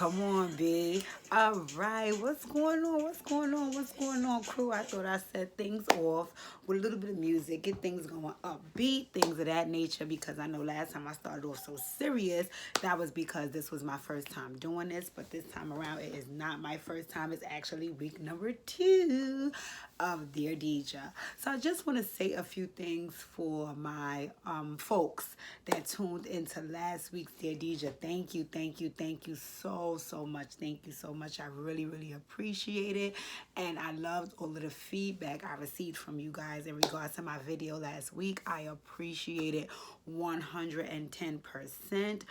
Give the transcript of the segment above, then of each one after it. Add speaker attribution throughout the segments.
Speaker 1: Come on, B. All right, what's going on? What's going on? What's going on, crew? I thought I set things off with a little bit of music, get things going upbeat, things of that nature, because I know last time I started off so serious, that was because this was my first time doing this, but this time around, it is not my first time. It's actually week number 2 of Dear Dijah. So I just want to say a few things for my folks that tuned into last week's Dear Dijah. Thank you, thank you, thank you so much. Thank you so much. I really appreciate it. And I loved all of the feedback I received from you guys in regards to my video last week. I appreciate it 110%.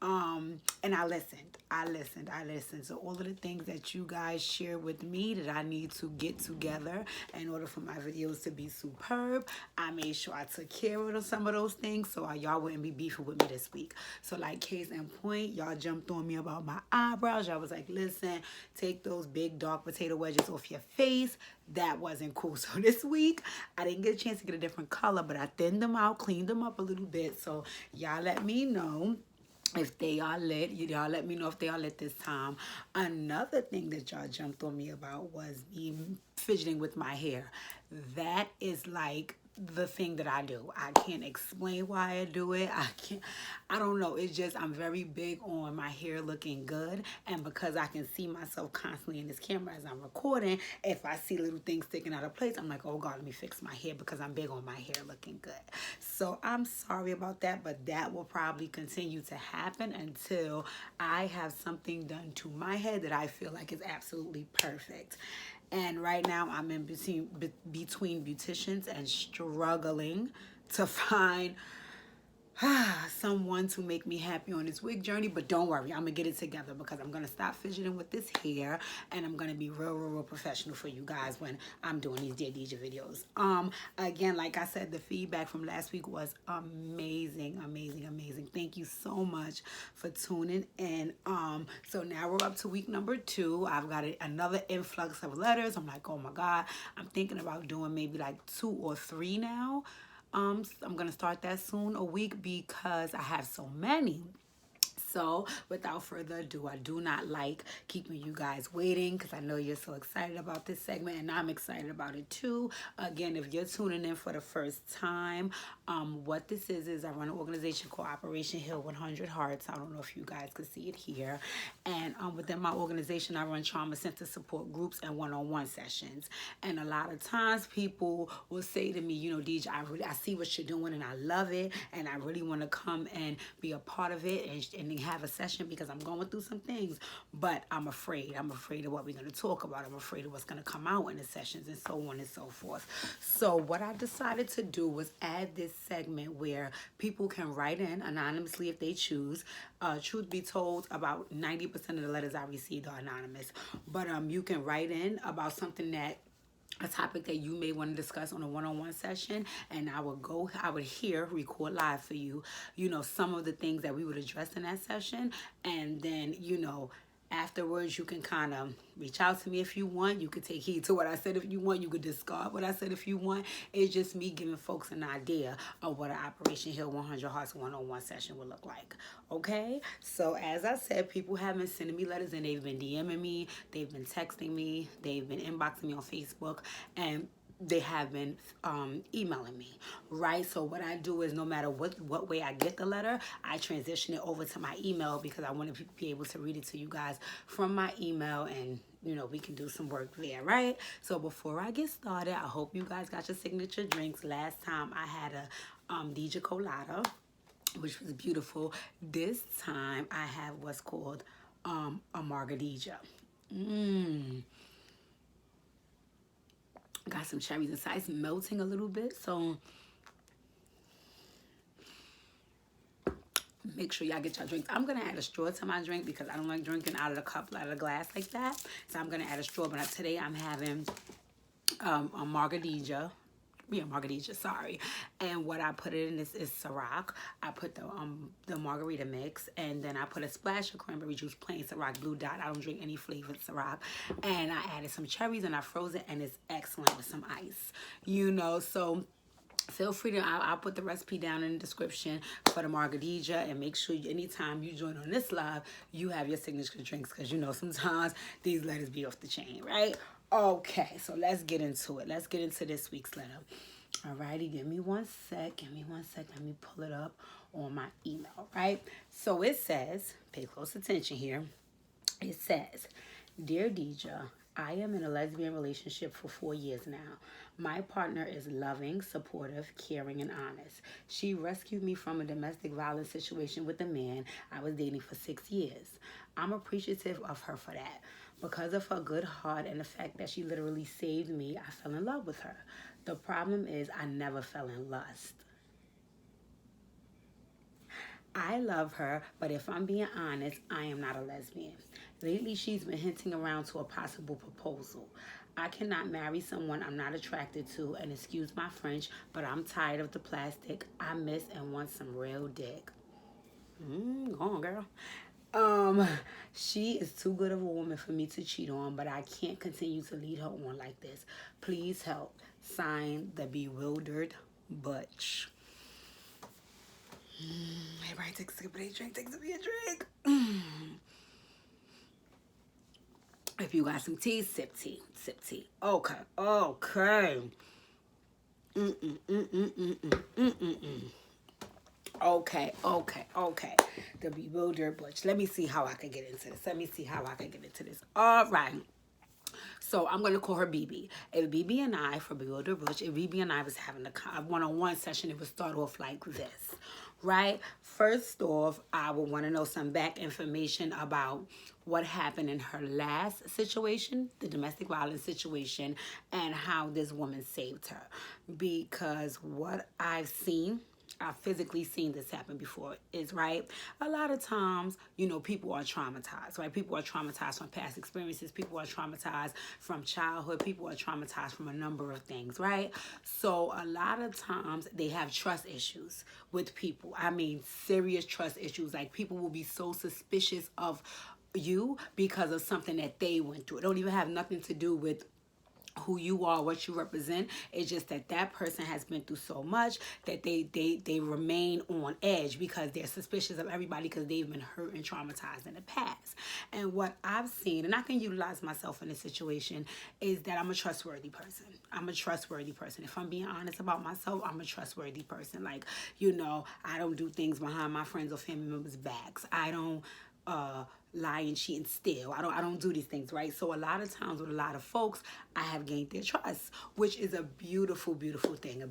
Speaker 1: And I listened. So all of the things that you guys share with me that I need to get together in order for my videos to be superb, I made sure I took care of some of those things so y'all wouldn't be beefing with me this week. So like case in point, y'all jumped on me about my eyebrows. Y'all was like, listen, take those big dark potato wedges off your face. That wasn't cool. So this week, I didn't get a chance to get a different color, but I thinned them out, cleaned them up a little bit. So y'all let me know if they are lit. Y'all let me know if they are lit this time. Another thing that y'all jumped on me about was me fidgeting with my hair. That is like the thing that I do. I can't explain why I do it. I don't know. It's just I'm very big on my hair looking good, and because I can see myself constantly in this camera as I'm recording, if I see little things sticking out of place, I'm like, oh God, let me fix my hair, because I'm big on my hair looking good. So I'm sorry about that, but that will probably continue to happen until I have something done to my head that I feel like is absolutely perfect. And right now I'm in between beauticians and struggling to find someone to make me happy on this wig journey. But don't worry, I'm gonna get it together, because I'm gonna stop fidgeting with this hair, and I'm gonna be real professional for you guys when I'm doing these Dear Dijah videos. Again, like I said, the feedback from last week was amazing. Thank you so much for tuning in. So now we're up to week number 2. I've got another influx of letters. I'm like, oh my God, I'm thinking about doing maybe like 2 or 3 now. I'm going to start that soon, a week, because I have so many. So without further ado, I do not like keeping you guys waiting, because I know you're so excited about this segment, and I'm excited about it too. Again, if you're tuning in for the first time, what this is I run an organization called Operation Heal 100 Hearts. I don't know if you guys could see it here. And within my organization, I run trauma center support groups and one-on-one sessions. And a lot of times people will say to me, you know, Dijah, I see what you're doing and I love it, and I really want to come and be a part of it and have a session, because I'm going through some things, but I'm afraid of what we're going to talk about. I'm afraid of what's going to come out in the sessions, and so on and so forth. So what I decided to do was add this segment where people can write in anonymously if they choose. Truth be told, about 90% of the letters I received are anonymous, but you can write in about something that a topic that you may want to discuss on a one-on-one session, and I would record live for you, you know, some of the things that we would address in that session. And then, you know, afterwards you can kind of reach out to me if you want. You could take heed to what I said if you want. You could discard what I said if you want. It's just me giving folks an idea of what an Operation Heal 100 Hearts one-on-one session would look like. Okay? So as I said, people have been sending me letters, and they've been DMing me, they've been texting me, they've been inboxing me on Facebook, and they have been emailing me, right? So what I do is, no matter what way I get the letter, I transition it over to my email, because I want to be able to read it to you guys from my email, and you know, we can do some work there, right? So before I get started, I hope you guys got your signature drinks. Last time I had a Dijah Colada, which was beautiful. This time I have what's called a Margarita. Got some cherries inside. It's melting a little bit, so make sure y'all get your drinks. I'm gonna add a straw to my drink, because I don't like drinking out of the cup, out of the glass like that. So I'm gonna add a straw. But today I'm having a Margarita. Yeah, Margarita, sorry. And what I put in is Ciroc. I put the margarita mix, and then I put a splash of cranberry juice, plain Ciroc, Blue Dot. I don't drink any flavored Ciroc. And I added some cherries, and I froze it, and it's excellent with some ice. You know, so feel free to, I'll put the recipe down in the description for the margarita, and make sure anytime you join on this live, you have your signature drinks, because you know sometimes these letters be off the chain, right? Okay, so let's get into it. Let's get into this week's letter. Alrighty, give me one sec. Let me pull it up on my email, right? So it says, pay close attention here. It says, Dear Dijah, I am in a lesbian relationship for 4 years now. My partner is loving, supportive, caring, and honest. She rescued me from a domestic violence situation with a man I was dating for 6 years. I'm appreciative of her for that. Because of her good heart and the fact that she literally saved me, I fell in love with her. The problem is I never fell in lust. I love her, but if I'm being honest, I am not a lesbian. Lately, she's been hinting around to a possible proposal. I cannot marry someone I'm not attracted to, and excuse my French, but I'm tired of the plastic. I miss and want some real dick. Go on, girl. She is too good of a woman for me to cheat on, but I can't continue to lead her on like this. Please help. Signed, the Bewildered Butch. Everybody take a sip of a drink. Take a sip of your drink. If you got some tea, sip tea. Sip tea. Okay. Okay. Okay. The Bewildered Butch. Let me see how I can get into this. All right. So I'm going to call her BB. If BB and I, for Bewildered Butch, if BB and I was having a one-on-one session, it would start off like this, right? First off, I would want to know some back information about what happened in her last situation, the domestic violence situation, and how this woman saved her. Because what I've physically seen this happen before, is right. A lot of times, you know, people are traumatized, right? People are traumatized from past experiences. People are traumatized from childhood. People are traumatized from a number of things, right? So a lot of times they have trust issues with people. I mean, serious trust issues. Like, people will be so suspicious of you because of something that they went through. It don't even have nothing to do with who you are, what you represent. It's just that that person has been through so much that they remain on edge because they're suspicious of everybody because they've been hurt and traumatized in the past. And what I've seen, and I can utilize myself in this situation, is that I'm a trustworthy person. If I'm being honest about myself, I'm a trustworthy person. Like, you know, I don't do things behind my friends or family members' backs. I don't lie and cheat and steal. I don't do these things, right? So a lot of times with a lot of folks, I have gained their trust, which is a beautiful, beautiful thing,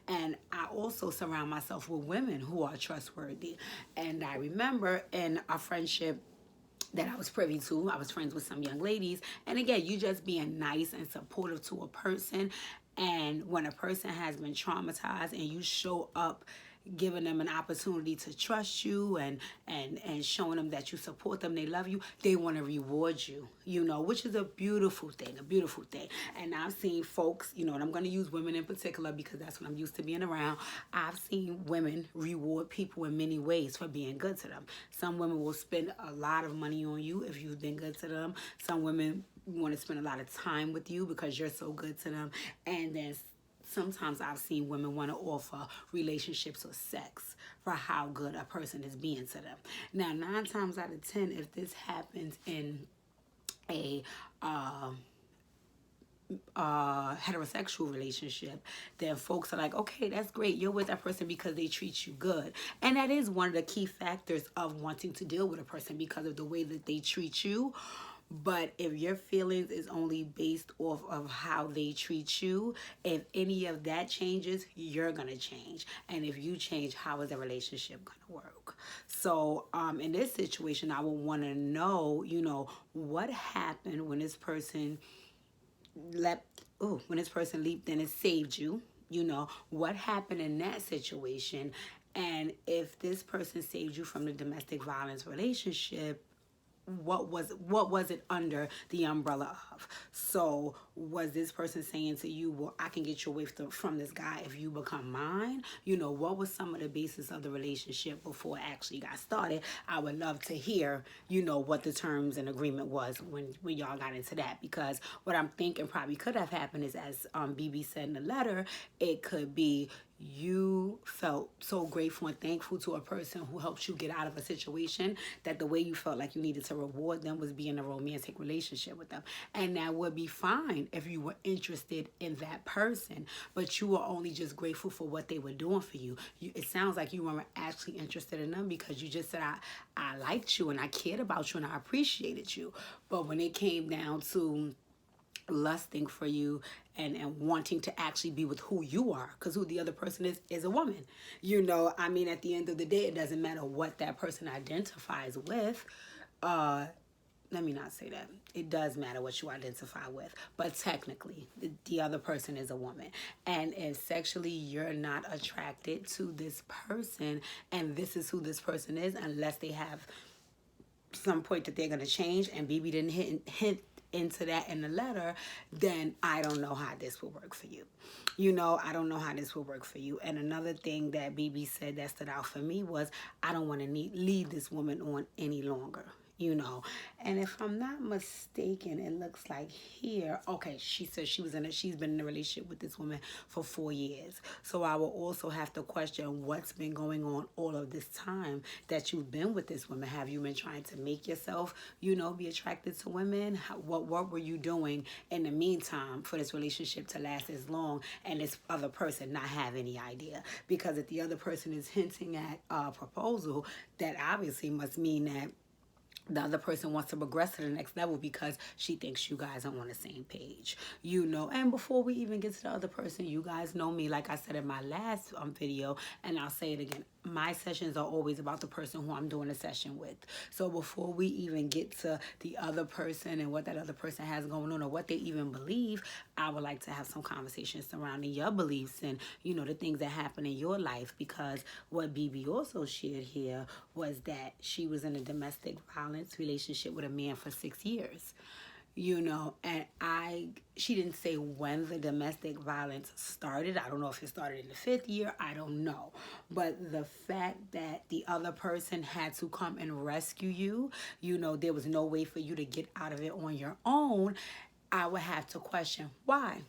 Speaker 1: And I also surround myself with women who are trustworthy. And I remember in a friendship that I was privy to, I was friends with some young ladies. And again, you just being nice and supportive to a person. And when a person has been traumatized and you show up giving them an opportunity to trust you and showing them that you support them, they love you, they want to reward you, you know, which is a beautiful thing. And I've seen folks, you know, and I'm going to use women in particular because that's what I'm used to being around. I've seen women reward people in many ways for being good to them. Some women will spend a lot of money on you if you've been good to them. Some women want to spend a lot of time with you because you're so good to them. And then sometimes I've seen women want to offer relationships or sex for how good a person is being to them. Now, 9 times out of 10, if this happens in a heterosexual relationship, then folks are like, okay, that's great. You're with that person because they treat you good. And that is one of the key factors of wanting to deal with a person, because of the way that they treat you. But if your feelings is only based off of how they treat you, if any of that changes, you're going to change. And if you change, how is the relationship going to work? So in this situation, I would want to know, you know, what happened when this person leaped in and saved you. You know, what happened in that situation? And if this person saved you from the domestic violence relationship, what was it under the umbrella of? So Was this person saying to you, well, I can get you away from this guy if you become mine? You know, what was some of the basis of the relationship before it actually got started? I would love to hear, you know, what the terms and agreement was when y'all got into that. Because what I'm thinking probably could have happened is, as BB said in the letter, it could be you felt so grateful and thankful to a person who helped you get out of a situation that the way you felt like you needed to reward them was being in a romantic relationship with them. And that would be fine if you were interested in that person, but you were only just grateful for what they were doing for you. It sounds like you weren't actually interested in them because you just said, I liked you and I cared about you and I appreciated you. But when it came down to lusting for you and wanting to actually be with who you are, because who the other person is a woman. You know, I mean, at the end of the day, it doesn't matter what that person identifies with. Let me not say that. It does matter what you identify with. But technically, the other person is a woman. And if sexually you're not attracted to this person, and this is who this person is, unless they have some point that they're going to change, and BB didn't hint into that in the letter, then I don't know how this will work for you. You know, I don't know how this will work for you. And another thing that BB said that stood out for me was, I don't want to lead this woman on any longer. You know, and if I'm not mistaken, it looks like here, okay, she says she's been in a relationship with this woman for 4 years. So I will also have to question what's been going on all of this time that you've been with this woman. Have you been trying to make yourself, you know, be attracted to women? What were you doing in the meantime for this relationship to last as long and this other person not have any idea? Because if the other person is hinting at a proposal, that obviously must mean that the other person wants to progress to the next level because she thinks you guys are on the same page, you know. And before we even get to the other person, you guys know me, like I said in my last video, and I'll say it again, my sessions are always about the person who I'm doing a session with. So before we even get to the other person and what that other person has going on or what they even believe, I would like to have some conversations surrounding your beliefs and, you know, the things that happen in your life. Because what BB also shared here was that she was in a domestic violence relationship with a man for 6 years. You know, and she didn't say when the domestic violence started. I don't know if it started in the 5th year. I don't know. But the fact that the other person had to come and rescue you, you know, there was no way for you to get out of it on your own. I would have to question why.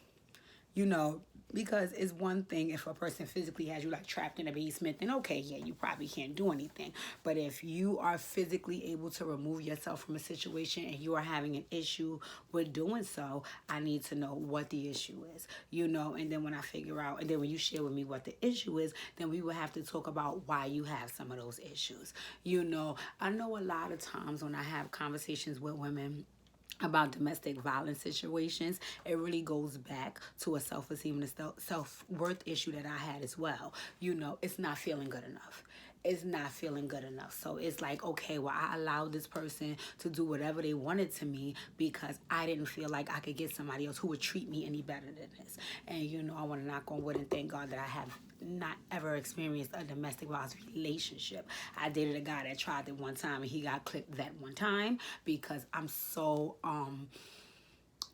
Speaker 1: You know, because it's one thing if a person physically has you like trapped in a basement, then okay, yeah, you probably can't do anything. But if you are physically able to remove yourself from a situation and you are having an issue with doing so, I need to know what the issue is, you know. And then when I figure out, and then when you share with me what the issue is, then we will have to talk about why you have some of those issues. You know, I know a lot of times when I have conversations with women about domestic violence situations, it really goes back to a self-esteem and a self-worth issue that I had as well. You know, it's not feeling good enough. It's not feeling good enough. So it's like, okay, well, I allowed this person to do whatever they wanted to me because I didn't feel like I could get somebody else who would treat me any better than this. And, you know, I want to knock on wood and thank God that I have not ever experienced a domestic violence relationship. I dated a guy that tried it one time and he got clipped that one time because I'm so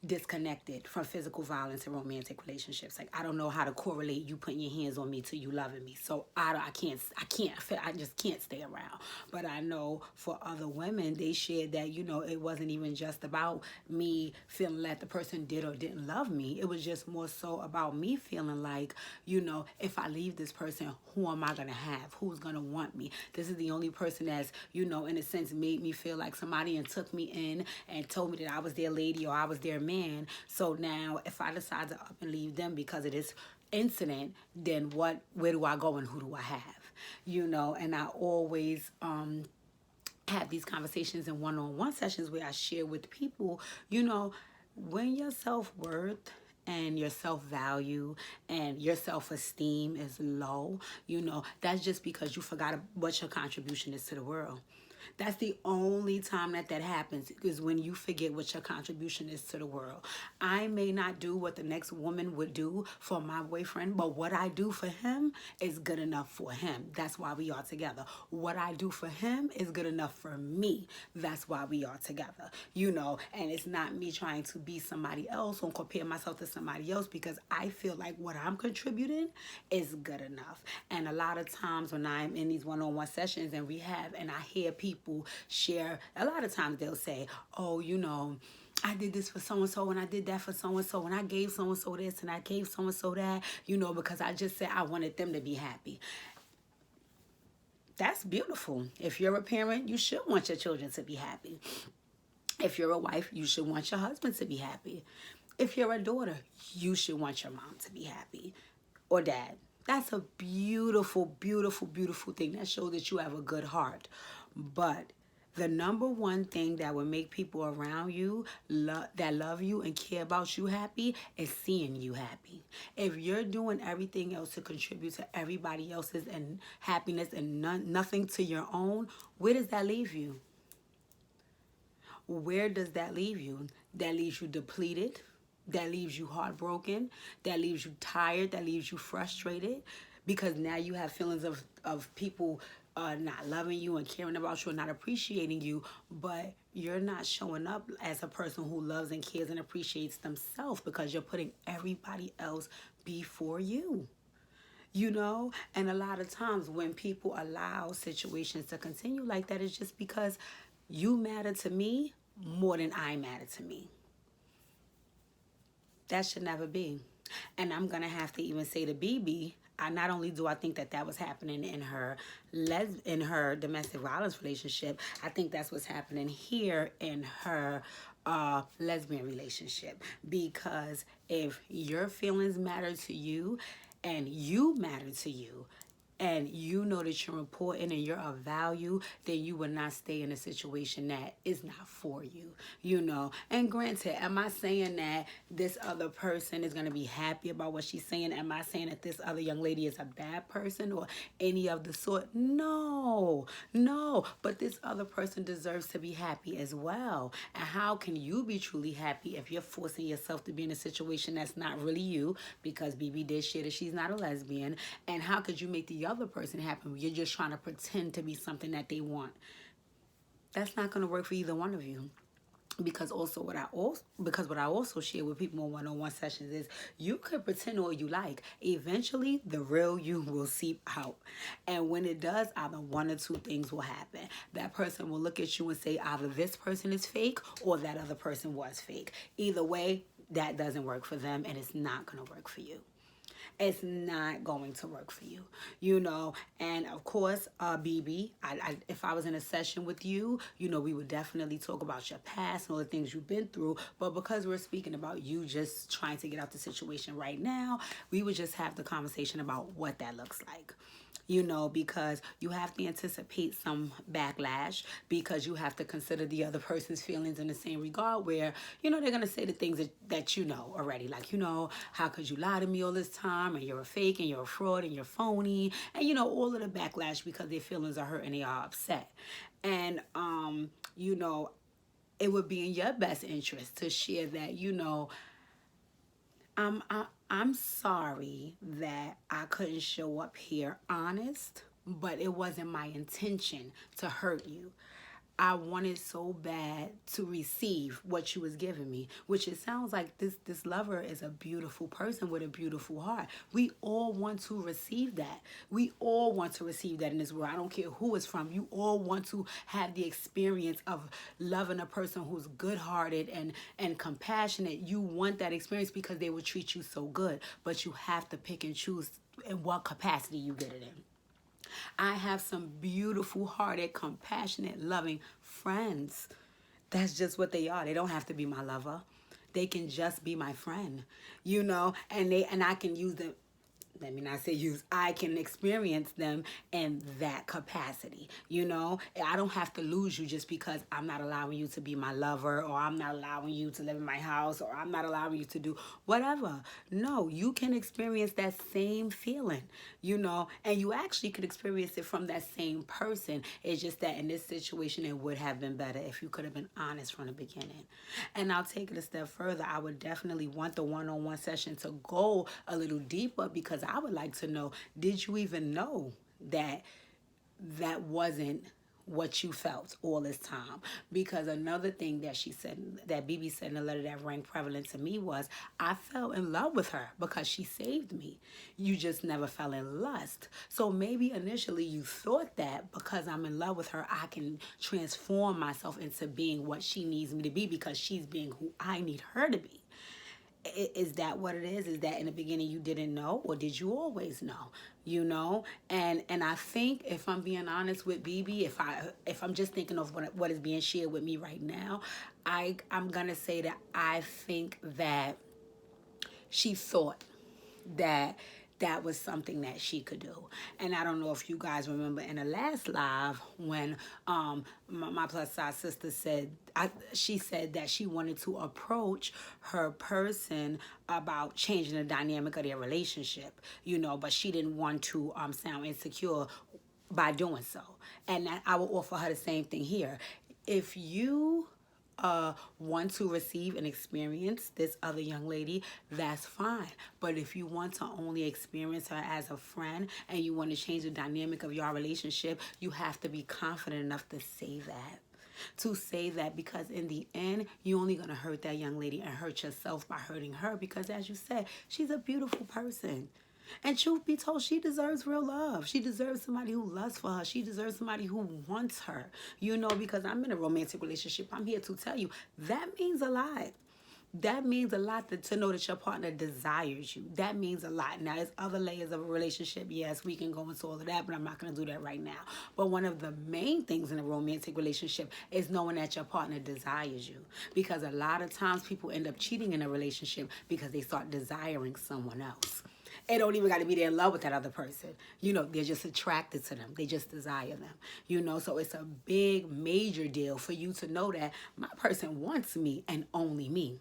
Speaker 1: disconnected from physical violence and romantic relationships. Like, I don't know how to correlate you putting your hands on me to you loving me. So I just can't stay around. But I know for other women, they shared that, you know, it wasn't even just about me feeling that the person did or didn't love me. It was just more so about me feeling like, you know, if I leave this person, who am I going to have? Who's going to want me? This is the only person that's, you know, in a sense made me feel like somebody and took me in and told me that I was their lady or I was their man. So now if I decide to up and leave them because of this incident, then where do I go and who do I have? You know, and I always have these conversations in one-on-one sessions where I share with people, you know, when your self-worth and your self-value and your self-esteem is low, you know, that's just because you forgot what your contribution is to the world. That's the only time that happens, is when you forget what your contribution is to the world. I may not do what the next woman would do for my boyfriend, but what I do for him is good enough for him. That's why we are together. What I do for him is good enough for me. That's why we are together. You know, and it's not me trying to be somebody else or compare myself to somebody else, because I feel like what I'm contributing is good enough. And a lot of times when I'm in these one-on-one sessions and rehab, and I hear people share, a lot of times they'll say, oh, you know, I did this for so-and-so, and I did that for so-and-so, and I gave so-and-so this, and I gave so-and-so that, you know, because I just said I wanted them to be happy. That's beautiful. If you're a parent, you should want your children to be happy. If you're a wife, you should want your husband to be happy. If you're a daughter, you should want your mom to be happy, or dad. That's a beautiful, beautiful, beautiful thing. That shows that you have a good heart. But the number one thing that will make people around you that love you and care about you happy is seeing you happy. If you're doing everything else to contribute to everybody else's and happiness and nothing to your own, where does that leave you? Where does that leave you? That leaves you depleted. That leaves you heartbroken. That leaves you tired. That leaves you frustrated, because now you have feelings of people not loving you and caring about you and not appreciating you, but you're not showing up as a person who loves and cares and appreciates themselves, because you're putting everybody else before you. You know, and a lot of times when people allow situations to continue like that, it's just because you matter to me more than I matter to me. That should never be. And I'm going to have to even say to BB, not only do I think that was happening in her domestic violence relationship, I think that's what's happening here in her lesbian relationship. Because if your feelings matter to you and you matter to you, and you know that you're important and you're of value, then you will not stay in a situation that is not for you, you know. And granted, am I saying that this other person is going to be happy about what she's saying? Am I saying that this other young lady is a bad person or any of the sort? No, no. But this other person deserves to be happy as well. And how can you be truly happy if you're forcing yourself to be in a situation that's not really you? Because BB did share that she's not a lesbian. And how could you make the other person happen? You're just trying to pretend to be something that they want. That's not going to work for either one of you. Because what I also share with people in one-on-one sessions is you could pretend all you like. Eventually, the real you will seep out. And when it does, either one or two things will happen. That person will look at you and say either this person is fake or that other person was fake. Either way, that doesn't work for them, and it's not going to work for you. It's not going to work for you, you know. And of course, BB, if I was in a session with you, you know, we would definitely talk about your past and all the things you've been through. But because we're speaking about you just trying to get out the situation right now, we would just have the conversation about what that looks like. You know, because you have to anticipate some backlash, because you have to consider the other person's feelings in the same regard, where, you know, they're going to say the things that you know already. Like, you know, how could you lie to me all this time? And you're a fake and you're a fraud and you're phony. And, you know, all of the backlash because their feelings are hurt and they are upset. And, you know, it would be in your best interest to share that, you know, I'm sorry that I couldn't show up here honest, but it wasn't my intention to hurt you. I wanted so bad to receive what you was giving me, which it sounds like this lover is a beautiful person with a beautiful heart. We all want to receive that. We all want to receive that in this world. I don't care who it's from. You all want to have the experience of loving a person who's good-hearted and compassionate. You want that experience because they will treat you so good, but you have to pick and choose in what capacity you get it in. I have some beautiful hearted, compassionate, loving friends. That's just what they are. They don't have to be my lover. They can just be my friend, you know, and I can use them. let me not say use, I can experience them in that capacity. You know, I don't have to lose you just because I'm not allowing you to be my lover, or I'm not allowing you to live in my house, or I'm not allowing you to do whatever. No, you can experience that same feeling, you know, and you actually could experience it from that same person. It's just that in this situation, it would have been better if you could have been honest from the beginning. And I'll take it a step further. I would definitely want the one-on-one session to go a little deeper, because I would like to know, did you even know that that wasn't what you felt all this time? Because another thing that she said, that BB said in the letter that rang prevalent to me, was I fell in love with her because she saved me. You just never fell in lust. So maybe initially you thought that because I'm in love with her, I can transform myself into being what she needs me to be, because she's being who I need her to be. Is that what it is? Is that in the beginning you didn't know, or did you always know? You know, and I think, if I'm being honest with BB, if I'm just thinking of what is being shared with me right now, I'm gonna say that I think that she thought that that was something that she could do. And I don't know if you guys remember in the last live when my plus size sister said, she said that she wanted to approach her person about changing the dynamic of their relationship, you know, but she didn't want to sound insecure by doing so. And I will offer her the same thing here. If you want to receive and experience this other young lady, that's fine. But if you want to only experience her as a friend, and you want to change the dynamic of your relationship, you have to be confident enough to say that. To say that, because in the end, you're only going to hurt that young lady and hurt yourself by hurting her, because as you said, she's a beautiful person. And truth be told, she deserves real love. She deserves somebody who loves for her. She deserves somebody who wants her. You know, because I'm in a romantic relationship, I'm here to tell you, that means a lot. That means a lot to know that your partner desires you. That means a lot. Now, there's other layers of a relationship. Yes, we can go into all of that, but I'm not going to do that right now. But one of the main things in a romantic relationship is knowing that your partner desires you. Because a lot of times people end up cheating in a relationship because they start desiring someone else. It don't even got to be they're in love with that other person. You know, they're just attracted to them. They just desire them. You know, so it's a big, major deal for you to know that my person wants me and only me.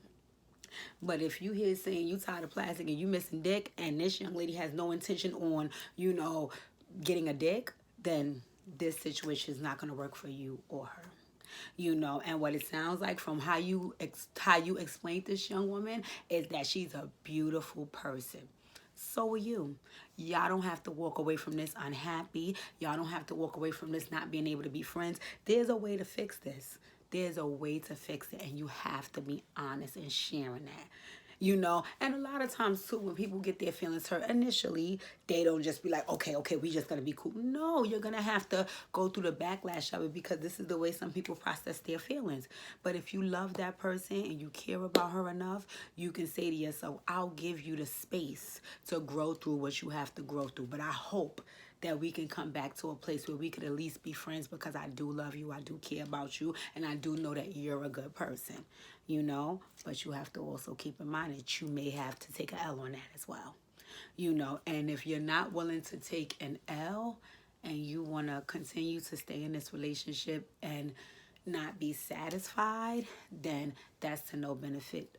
Speaker 1: But if you hear saying you tired of plastic and you missing dick, and this young lady has no intention on, you know, getting a dick, then this situation is not going to work for you or her. You know, and what it sounds like from how you explained this young woman is that she's a beautiful person. So are you. Y'all don't have to walk away from this unhappy. Y'all don't have to walk away from this not being able to be friends. There's a way to fix this. There's a way to fix it, and you have to be honest in sharing that. You know, and a lot of times too, when people get their feelings hurt initially, they don't just be like, okay, we just gonna be cool. No, you're gonna have to go through the backlash of it, because this is the way some people process their feelings. But if you love that person and you care about her enough, you can say to yourself, I'll give you the space to grow through what you have to grow through. But I hope that we can come back to a place where we could at least be friends, because I do love you, I do care about you, and I do know that you're a good person, you know? But you have to also keep in mind that you may have to take an L on that as well, you know? And if you're not willing to take an L and you want to continue to stay in this relationship and not be satisfied, then that's to no benefit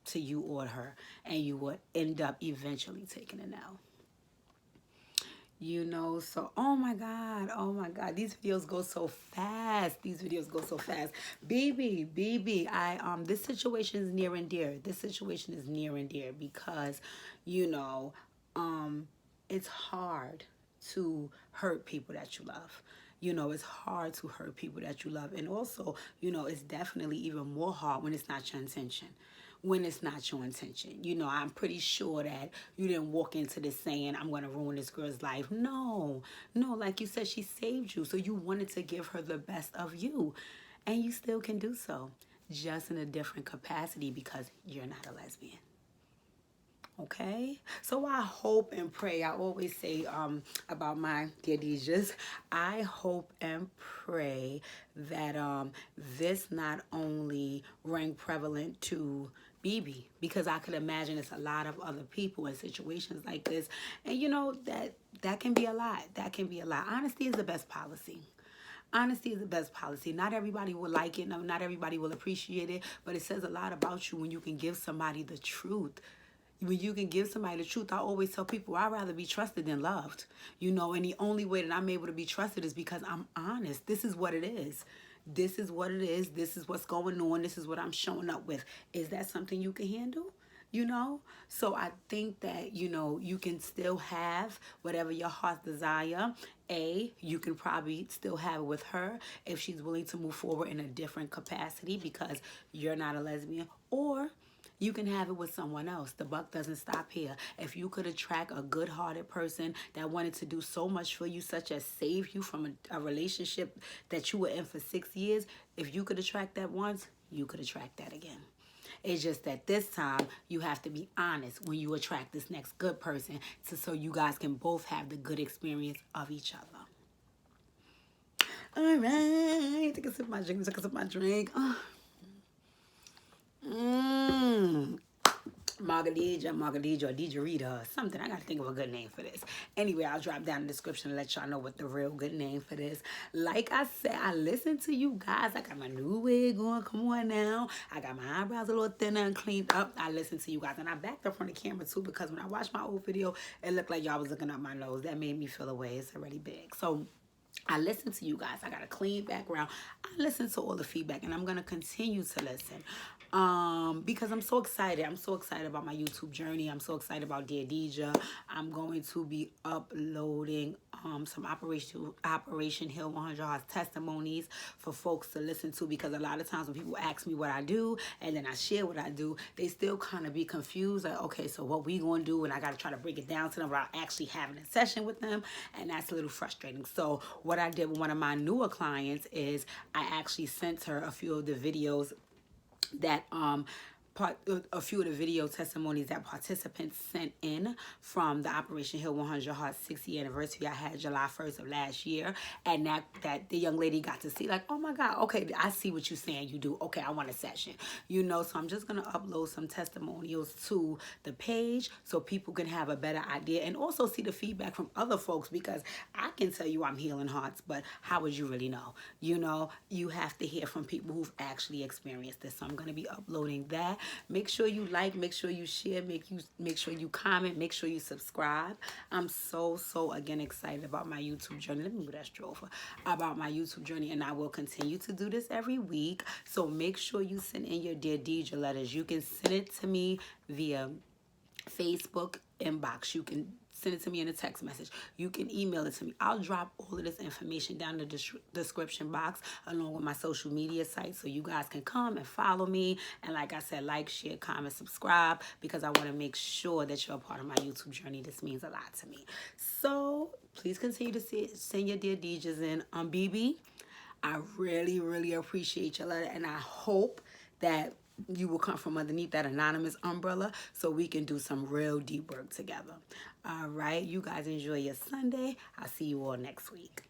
Speaker 1: to you or her, and you will end up eventually taking an L. You know, so oh my god, these videos go so fast. BB, this situation is near and dear. Because, you know, it's hard to hurt people that you love. You know, it's hard to hurt people that you love. And also, you know, it's definitely even more hard when it's not your intention. You know, I'm pretty sure that you didn't walk into this saying, I'm going to ruin this girl's life. No, like you said, she saved you. So you wanted to give her the best of you. And you still can do so, just in a different capacity, because you're not a lesbian. Okay, so I hope and pray. I always say about my dear Dijahs, I hope and pray that this not only rang prevalent to BB, because I could imagine it's a lot of other people in situations like this. And you know, that can be a lot. That can be a lot. Honesty is the best policy. Honesty is the best policy. Not everybody will like it. No, not everybody will appreciate it. But it says a lot about you when you can give somebody the truth. When you can give somebody the truth, I always tell people I'd rather be trusted than loved. You know, and the only way that I'm able to be trusted is because I'm honest. This is what it is. This is what it is. This is what's going on. This is what I'm showing up with. Is that something you can handle? You know? So I think that, you know, you can still have whatever your heart's desire. You can probably still have it with her if she's willing to move forward in a different capacity because you're not a lesbian. Or you can have it with someone else. The buck doesn't stop here. If you could attract a good-hearted person that wanted to do so much for you, such as save you from a relationship that you were in for 6 years, if you could attract that once, you could attract that again. It's just that this time you have to be honest when you attract this next good person so you guys can both have the good experience of each other. All right. Take a sip of my drink. Take a sip of my drink. Margadija, or Dijah, or something. I gotta think of a good name for this. Anyway, I'll drop down in the description and let y'all know what the real good name for this. Like I said, I listen to you guys. I got my new wig on. Come on now. I got my eyebrows a little thinner and cleaned up. I listen to you guys. And I backed up from the camera too because when I watched my old video, it looked like y'all was looking up my nose. That made me feel away. It's already big. So I listen to you guys. I got a clean background. I listen to all the feedback and I'm going to continue to listen. Because I'm so excited. I'm so excited about my YouTube journey. I'm so excited about Dear Dijah. I'm going to be uploading some Operation Heal 100 Hearts testimonies for folks to listen to, because a lot of times when people ask me what I do and then I share what I do, they still kind of be confused. Like, okay, so what we going to do? And I got to try to break it down to them without actually having a session with them. And that's a little frustrating. So what I did with one of my newer clients is I actually sent her a few of the videos that a few of the video testimonies that participants sent in from the Operation Heal 100 Hearts 60th anniversary I had July 1st of last year, and that the young lady got to see, like, oh my God, okay, I see what you're saying you do. Okay, I want a session, you know. So I'm just gonna upload some testimonials to the page so people can have a better idea and also see the feedback from other folks, because I can tell you I'm healing hearts, but how would you really know? You know, you have to hear from people who've actually experienced this. So I'm gonna be uploading that. Make sure you like, make sure you share, make sure you comment, make sure you subscribe. I'm so again excited about my YouTube journey. Let me move that straw over. About my YouTube journey, and I will continue to do this every week. So make sure you send in your Dear Dijah letters. You can send it to me via Facebook inbox. You can send it to me in a text message. You can email it to me. I'll drop all of this information down in the description box along with my social media sites so you guys can come and follow me. And like I said, like, share, comment, subscribe, because I want to make sure that you're a part of my YouTube journey. This means a lot to me. So please continue to send your Dear Dijahs in. BB, I really appreciate your letter, and I hope that you will come from underneath that anonymous umbrella so we can do some real deep work together. All right, you guys enjoy your Sunday. I'll see you all next week.